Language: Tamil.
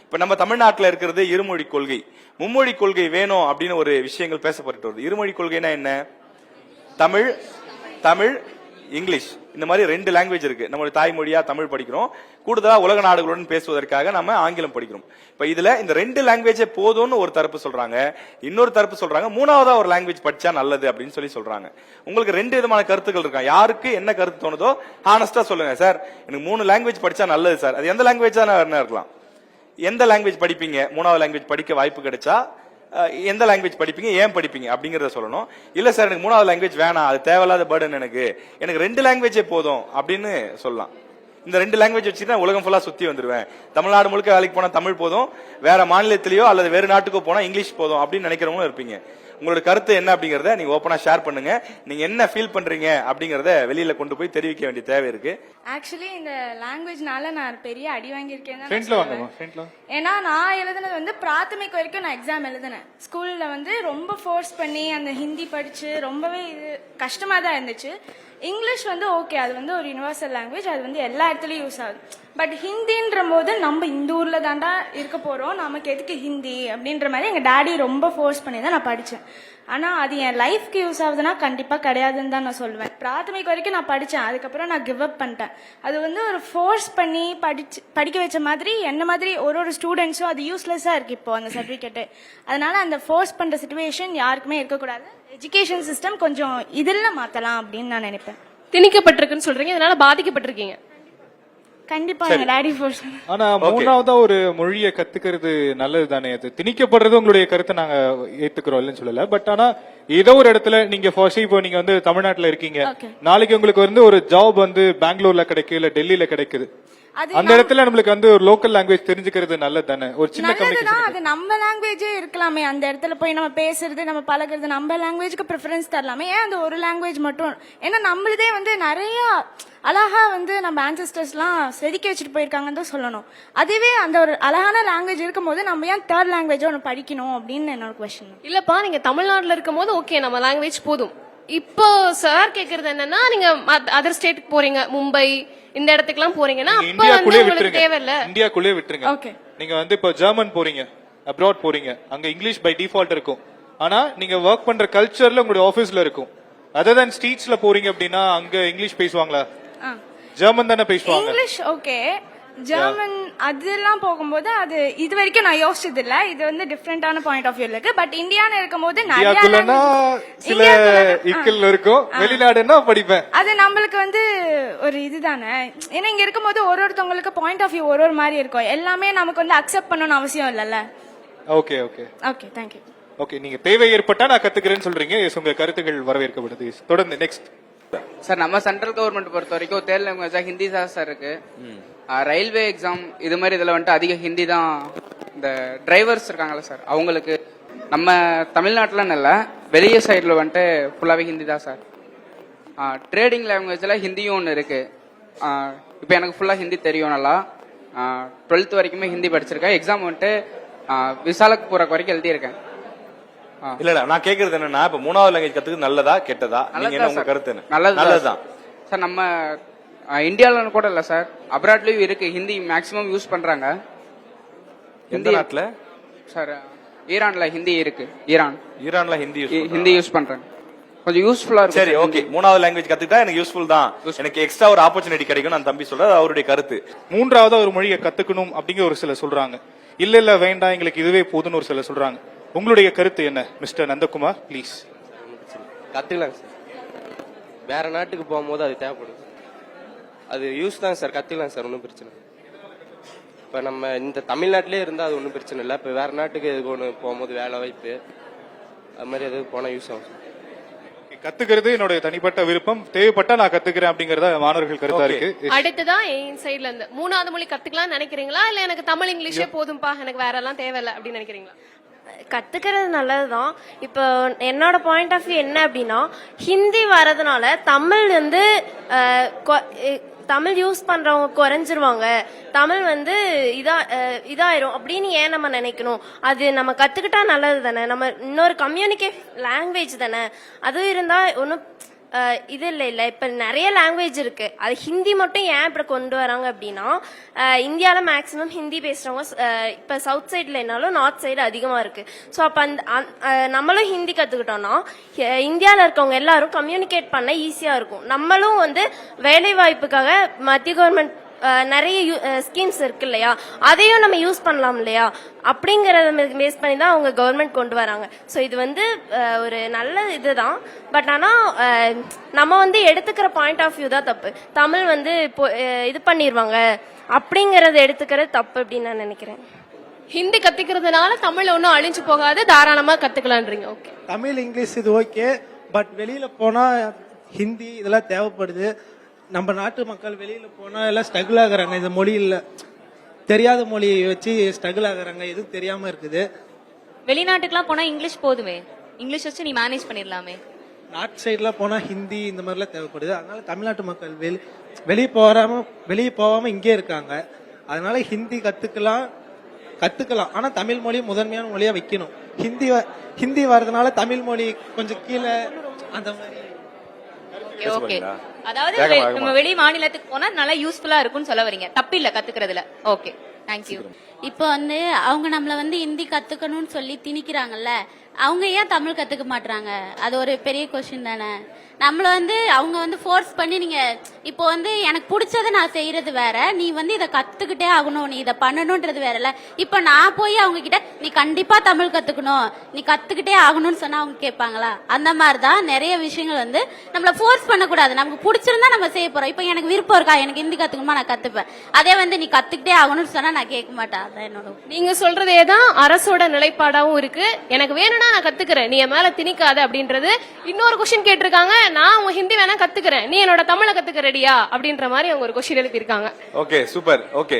இப்ப நம்ம தமிழ்நாட்டில் இருக்கிறது இருமொழி கொள்கை, மும்மொழி கொள்கை வேணும் அப்படின்னு ஒரு விஷயங்கள் பேசப்பட்டு வருது. இருமொழி கொள்கைனா என்ன? தமிழ், தமிழ், இங்கிலீஷ், இந்த மாதிரி 2 லாங்குவேஜ் இருக்கு. நம்மளுடைய தாய்மொழியா தமிழ் படிக்கிறோம், கூடுதலா உலக நாடுகளுடன் பேசுவதற்காக நம்ம ஆங்கிலம் படிக்கிறோம். இப்ப இதுல இந்த 2 லாங்குவேஜே போதும்னு ஒரு தரப்பு சொல்றாங்க, இன்னொரு தரப்பு சொல்றாங்க மூணாவதா ஒரு லாங்குவேஜ் படிச்சா நல்லது அப்படின்னு சொல்றாங்க. உங்களுக்கு 2 விதமான கருத்துக்கள் இருக்கா? யாருக்கு என்ன கருத்து தோணுதோ ஹானஸ்டா சொல்லுங்க. சார் எனக்கு 3 லாங்குவேஜ் படிச்சா நல்லது சார். அது எந்த லாங்குவேஜ் தான் இருக்கலாம். எந்த லாங்குவேஜ் படிப்பீங்க? 3வது லாங்குவேஜ் படிக்க வாய்ப்பு கிடைச்சா எந்த லாங்குவேஜ் படிப்பீங்க, ஏன் படிப்பீங்க அப்படிங்கறத சொல்லணும். இல்ல சார் எனக்கு 3வது லாங்குவேஜ் வேணாம், அது தேவையில்லாத பர்டன், எனக்கு 2 லாங்குவேஜே போதும் அப்படின்னு சொல்லலாம். இந்த 2 லாங்குவேஜ் வச்சுதான் உலகம் ஃபுல்லா சுத்தி வந்துருவேன், தமிழ்நாடு முழுக்க வேலைக்கு போனா தமிழ் போதும், வேற மாநிலத்திலேயோ அல்லது வேறு நாட்டுக்கோ போனா இங்கிலீஷ் போதும் அப்படின்னு நினைக்கிறவங்களும் இருப்பீங்க. உங்களோட கருத்து என்ன அப்படிங்கறத நீங்க ஓபனா ஷேர் பண்ணுங்க. நீங்க என்ன ஃபீல் பண்றீங்க அப்படிங்கறத வெளியில கொண்டு போய் தெரிவிக்க வேண்டிய தேவை இருக்கு. ஆக்சுவலி இந்த லாங்குவேஜ்னால நான் பெரிய அடி வாங்கியிருக்கேன். ஏன்னா நான் எழுதுனது வந்து பிராத்தமிக் வரைக்கும் நான் எக்ஸாம் எழுதினேன். ஸ்கூல்ல வந்து ரொம்ப ஃபோர்ஸ் பண்ணி அந்த ஹிந்தி படிச்சு ரொம்பவே இது கஷ்டமா தான் இருந்துச்சு. இங்கிலீஷ் வந்து ஓகே, அது வந்து ஒரு யுனிவர்சல் லாங்குவேஜ், அது வந்து எல்லா இடத்துலயும் யூஸ் ஆகுது. பட் ஹிந்தின்ற போது நம்ம இந்த ஊர்ல தாண்டா இருக்க போறோம், நமக்கு எதுக்கு ஹிந்தி அப்படின்ற மாதிரி எங்க டாடி ரொம்ப ஃபோர்ஸ் பண்ணி தான் நான் படிச்சேன். ஆனா அது என் லைஃப்க்கு யூஸ் ஆகுதுன்னா கண்டிப்பா கிடையாதுன்னு தான் நான் சொல்லுவேன். பிராத்தமிக் வரைக்கும் நான் படிச்சேன், அதுக்கப்புறம் நான் கிவ் அப் பண்ணிட்டேன். அது வந்து ஒரு ஃபோர்ஸ் பண்ணி படிக்க வச்ச மாதிரி என்ன மாதிரி ஒரு ஸ்டூடெண்ட்ஸும் அது யூஸ்லெஸ்ஸா இருக்கு இப்போ அந்த சர்டிபிகேட். அதனால அந்த ஃபோர்ஸ் பண்ற சிச்சுவேஷன் யாருக்குமே இருக்கக்கூடாது. எஜுகேஷன் சிஸ்டம் கொஞ்சம் இதில் மாத்தலாம் அப்படின்னு நான் நினைப்பேன். திணிக்கப்பட்டிருக்குன்னு சொல்றீங்க, இதனால பாதிக்கப்பட்டிருக்கீங்க. கண்டிப்பா எங்க டாடி ஃபோர்ஸ். ஆனா 3வதா ஒரு மொழியை கத்துக்கிறது நல்லது தானே? அது திணிக்கப்படுறது உங்களுடைய கருத்தை நாங்க ஏத்துக்கிறோம் இல்லன்னு சொல்லல. பட் ஆனா ஏதோ ஒரு இடத்துல நீங்க இப்போ நீங்க வந்து தமிழ்நாட்டுல இருக்கீங்க, நாளைக்கு உங்களுக்கு வந்து ஒரு ஜாப் வந்து பெங்களூர்ல கிடைக்கும் இல்ல டெல்லியில கிடைக்குது, அந்த இடத்துல நம்மளுக்கு வந்து ஒரு லோக்கல் லாங்குவேஜ் தெரிஞ்சுக்கிறது நல்லது தானே? ஒரு சின்ன கம்யூனிகேஷன் அது நம்ம லாங்குவேஜே இருக்கலாமே, அந்த இடத்துல போய் நம்ம பேசுறது நம்ம பழகுறது நம்ம லாங்குவேஜ்க்கு ப்ரிஃபரன்ஸ் தரலாமே. ஏன் அந்த ஒரு லாங்குவேஜ் மட்டும்? ஏன்னா நம்மளதே வந்து நிறைய அழகா வந்து நம்ம ஆன்செஸ்டர்ஸ்லாம் செதுக்கி வச்சுட்டு போயிருக்காங்கன்னு தான் சொல்லணும். அதுவே அந்த ஒரு அழகான லாங்குவேஜ் இருக்கும் போது நம்ம ஏன் தேர்ட் லாங்குவேஜ் ஒன்று படிக்கணும் அப்படின்னு என்னோட கொஸ்டின். இல்லப்பா, நீங்க தமிழ்நாட்டுல இருக்கும் போது ஓகே நம்ம லாங்குவேஜ் போதும். இப்போ சார் கேக்குறது என்னன்னா, நீங்க அதர் ஸ்டேட்டுக்கு போறீங்க, மும்பை இந்த இடத்துக்குலாம் போறீங்கன்னா அப்ப வந்து உங்களுக்கு தேவையில்ல. இந்தியாக்குள்ளே விட்டுருங்க. நீங்க வந்து இப்போ ஜெர்மன் போறீங்க, அப்ராட் போறீங்க, அங்க இங்கிலீஷ் பை டிஃபால்ட் இருக்கும். ஆனா நீங்க ஒர்க் பண்ற கல்ச்சர்ல உங்களுடைய ஆபீஸ்ல இருக்கும். அதர் தன் ஸ்ட்ரீட்ஸ்ல போறீங்க அப்படின்னா அங்க இங்கிலீஷ் பேசுவாங்களா? ஜெர்மன் தானே பேசுவாங்க. இங்கிலீஷ் ஓகே, ஜெர்மன் அதெல்லாம் போகும்போது அது இது வரைக்கும் நான் யோசிச்சது இல்ல. இது வந்து டிஃபரெண்டான பாயிண்ட் ஆஃப் வியூல இருக்கு. பட் இந்தியான்னு இருக்கும்போது நிறைய சில இக்கல் இருக்கும், வெளிநாடுன்னா படிப்பேன். அது நம்மளுக்கு வந்து ஒரு இதுதானே. ஏன்னா இங்க இருக்கும்போது ஒருத்தவங்களுக்கு பாயிண்ட் ஆஃப் வியூ ஒரு மாதிரி இருக்கும். எல்லாமே நமக்கு வந்து அக்செப்ட் பண்ணணும்னு அவசியம் இல்லல்ல. Okay okay okay, thank you. Okay, நீங்க தேவை ஏற்பட்டா நான் கத்துக்கிறேன்னு சொல்றீங்க. உங்க கருத்துக்கள் வரவேற்கப்படுது. தொடர்ந்து நெக்ஸ்ட் சார். நம்ம சென்ட்ரல் கவர்மெண்ட் பொறுத்த வரைக்கும் தேர்ட் லாங்குவேஜா ஹிந்தி தான் சார் இருக்கு. ரயில்வே எக்ஸாம் இது மாதிரி இதுல வந்துட்டு அதிக ஹிந்தி தான். இந்த டிரைவர்ஸ் இருக்காங்கல்ல சார், அவங்களுக்கு நம்ம தமிழ்நாட்டுல இல்ல வெளிய சைட்ல வந்துட்டு ஃபுல்லாவே ஹிந்தி தான் சார். ட்ரேடிங் லாங்குவேஜ்ல ஹிந்தியும் ஒன்று இருக்கு. இப்போ எனக்கு ஃபுல்லா ஹிந்தி தெரியும் நல்லா. 12th வரைக்குமே ஹிந்தி படிச்சிருக்கேன். எக்ஸாம் வந்துட்டு விசாலக் போறக்கு வரைக்கும் எழுதியிருக்கேன். இல்ல நான் கேக்குறது என்னன்னா, இப்ப 3வது லாங்குவேஜ் கத்துக்கிறது நல்லதா கெட்டதா? நீங்க என்ன உங்க கருத்து என்ன? நல்லதுதான் சார். நம்ம இந்தியால கூட இல்ல சார், அப்ராட்லயும் இருக்கு ஹிந்தி மேக்ஸிமம் யூஸ் பண்றாங்க. எந்த நாட்டுல சார்? ஈரான்ல ஹிந்தி இருக்கு. ஈரான்ல ஹிந்தி யூஸ் பண்றாங்க. கொஞ்சம் யூஸ்ஃபுல்லா இருக்கு. சரி, ஓகே. 3வது லாங்குவேஜ் கத்துக்கிட்டா எனக்கு யூஸ்ஃபுல் தான், எனக்கு எக்ஸ்ட்ரா ஒரு ஆப்பர்ச்சுனிட்டி கிடைக்கும் நான் தம்பி சொல்றது அவருடைய கருத்து. 3வதா ஒரு மொழியை கத்துக்கணும் அப்படிங்கிற ஒரு சிலர் சொல்றாங்க. இல்ல வேண்டாம் எங்களுக்கு இதுவே போதுன்னு ஒரு சிலர் சொல்றாங்க. உங்களுடைய கருத்து என்ன மிஸ்டர் நந்தகுமார்? ப்ளீஸ். கத்துக்கலாம் சார், வேற நாட்டுக்கு போகும்போது அது தேவைப்படும். அது யூஸ் தான் சார், கத்துக்கலாம் சார், ஒன்றும் பிரச்சனை. இப்ப நம்ம இந்த தமிழ்நாட்டிலே இருந்தா அது ஒன்றும் பிரச்சனை இல்லை. இப்ப வேற நாட்டுக்கு எதுக்கு ஒன்று போகும்போது வேலை வாய்ப்பு அது மாதிரி எதுக்கு போனா யூஸ் ஆகும். கத்துக்கிறது என்னுடைய தனிப்பட்ட விருப்பம், தேவைப்பட்டா நான் கத்துக்கிறேன் அப்படிங்கறத மாணவர்கள் கருத்தா இருக்கு. அடுத்ததான் என் சைட்ல இருந்து 3வது மொழி கத்துக்கலாம் நினைக்கிறீங்களா, இல்ல எனக்கு தமிழ் இங்கிலீஷே போதும்பா எனக்கு வேற எல்லாம் தேவையில்லை அப்படின்னு நினைக்கிறீங்களா? கத்துக்கிறது நல்லதுதான். இப்போ என்னோட பாயிண்ட் ஆஃப் வியூ என்ன அப்படின்னா, ஹிந்தி வரதுனால தமிழ் வந்து தமிழ் யூஸ் பண்றவங்க குறைஞ்சிருவாங்க, தமிழ் வந்து இதாயிரும் அப்படின்னு ஏன் நம்ம நினைக்கணும்? அது நம்ம கத்துக்கிட்டா நல்லது தானே, நம்ம இன்னொரு கம்யூனிகேட் லாங்குவேஜ் தானே, அது இருந்தா ஒன்னும் இது இல்ல இப்ப நிறைய லாங்குவேஜ் இருக்கு. அது ஹிந்தி மட்டும் ஏன் இப்படி கொண்டு வராங்க அப்படின்னா, இந்தியால மேக்சிமம் ஹிந்தி பேசுறவங்க இப்ப சவுத் சைட்ல என்னாலும் நார்த் சைடு அதிகமா இருக்கு. ஸோ அப்ப நம்மளும் ஹிந்தி கத்துக்கிட்டோம்னா இந்தியால இருக்கவங்க எல்லாரும் கம்யூனிகேட் பண்ண ஈஸியா இருக்கும். நம்மளும் வந்து வேலை வாய்ப்புக்காக மத்திய கவர்மெண்ட் நிறைய ஸ்கீம்ஸ் இருக்கு இல்லையா, அதையும் நம்ம யூஸ் பண்ணலாம் இல்லையா, அப்படிங்கறத பேஸ் பண்ணி தான் அவங்க கவர்மெண்ட் கொண்டு வராங்க. ஸோ இது வந்து ஒரு நல்ல இதுதான். பட் ஆனா நம்ம வந்து எடுத்துக்கிற பாயிண்ட் ஆஃப் வியூ தான் தப்பு. தமிழ் வந்து இப்போ இது பண்ணிடுவாங்க அப்படிங்கறத எடுத்துக்கிறது தப்பு அப்படின்னு நான் நினைக்கிறேன். ஹிந்தி கத்துக்கிறதுனால தமிழ் ஒன்றும் அழிஞ்சு போகாது, தாராளமா கத்துக்கலான்றீங்க. ஓகே, தமிழ் இங்கிலீஷ் இது ஓகே, பட் வெளியில போனா ஹிந்தி இதெல்லாம் தேவைப்படுது. நம்ம நாட்டு மக்கள் வெளியில போனா எல்லாம் ஸ்ட்ரகிள் ஆகுறாங்க. இந்த மொழி இல்ல, தெரியாத மொழியை வச்சு ஸ்ட்ரகிள் ஆகுறாங்க, எதுவும் தெரியாம இருக்குது. வெளிநாட்டுக்குலாம் போனா இங்கிலீஷ் போதுமே, இங்கிலீஷ் வச்சு நீ மேனேஜ் பண்ணிடலாமே. நார்த் சைட்ல போனா ஹிந்தி இந்த மாதிரிலாம் தேவைப்படுது. அதனால தமிழ்நாட்டு மக்கள் வெளியே போகாம இங்கே இருக்காங்க. அதனால ஹிந்தி கத்துக்கலாம். ஆனா தமிழ் மொழி முதன்மையான மொழியா வைக்கணும். ஹிந்தி வர்றதுனால தமிழ் மொழி கொஞ்சம் கீழே அந்த மாதிரி. ஓகே, அதாவது நம்ம வெளி மாநிலத்துக்கு போனா நல்லா யூஸ்ஃபுல்லா இருக்கும்னு சொல்ல வரீங்க. தப்பில்ல கத்துக்கிறதுல. Okay, thank you. இப்போ வந்து அவங்க நம்மள வந்து ஹிந்தி கத்துக்கணும்னு சொல்லி திணிக்கிறாங்கல்ல, அவங்க ஏன் தமிழ் கத்துக்க மாட்டாங்க? அது ஒரு பெரிய கொஸ்டின் தானே. நம்மள வந்து அவங்க வந்து ஃபோர்ஸ் பண்ணி நீங்க இப்போ வந்து எனக்கு பிடிச்சதை நான் செய்யறது வேற, நீ வந்து இதை கத்துக்கிட்டே ஆகணும், நீ இதை பண்ணணும்ன்றது வேறல. இப்ப நான் போய் அவங்க கிட்ட நீ கண்டிப்பா தமிழ் கத்துக்கணும், நீ கத்துக்கிட்டே ஆகணும்னு சொன்னா அவங்க கேட்பாங்களா? அந்த மாதிரிதான் நிறைய விஷயங்கள் வந்து நம்மள ஃபோர்ஸ் பண்ணக்கூடாது. நமக்கு பிடிச்சிருந்தா நம்ம செய்ய போறோம். இப்ப எனக்கு விருப்பம் இருக்கா, எனக்கு ஹிந்தி கத்துக்கணுமா, நான் கத்துப்பேன். அதே வந்து நீ கத்துக்கிட்டே ஆகணும்னு சொன்னா நான் கேட்க மாட்டேன். அதான் என்னோட. நீங்க சொல்றதே தான் அரசோட நிலைப்பாடாவும் இருக்கு. எனக்கு வேணும்னா நான் கத்துக்கிறேன், நீ என் மேல திணிக்காத அப்படின்றது. இன்னொரு கொஸ்டின் கேட்டிருக்காங்க, நான் உன் ஹிந்தி வேணா கத்துக்கிறேன், நீ என்னோட தமிழை கத்துக்க ரெடியா அப்படின்ற மாதிரி அவங்க ஒரு கொஸ்டின் எழுப்பியிருக்காங்க. Okay, super. ஓகே,